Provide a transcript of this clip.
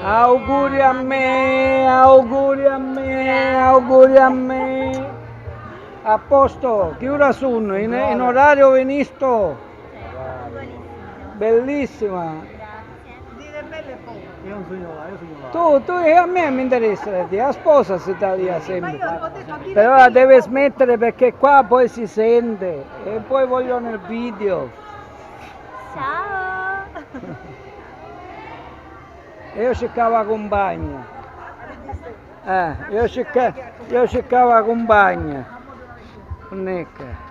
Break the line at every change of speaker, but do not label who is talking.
Auguri a me, auguri a me, auguri a me. A posto, che ora sono? In orario venisto? Bellissima.
Dire belle poco.
Io non sono là, io sono là.
Tu a me mi interessa, ti la sposa si sta lì
Ma
sempre.
io ho detto dire
Però la
belle
deve
poco.
smettere perché qua poi si sente e poi vogliono il video.
Ciao!
E io cercavo la compagna. Io cercavo la compagna. Non è che...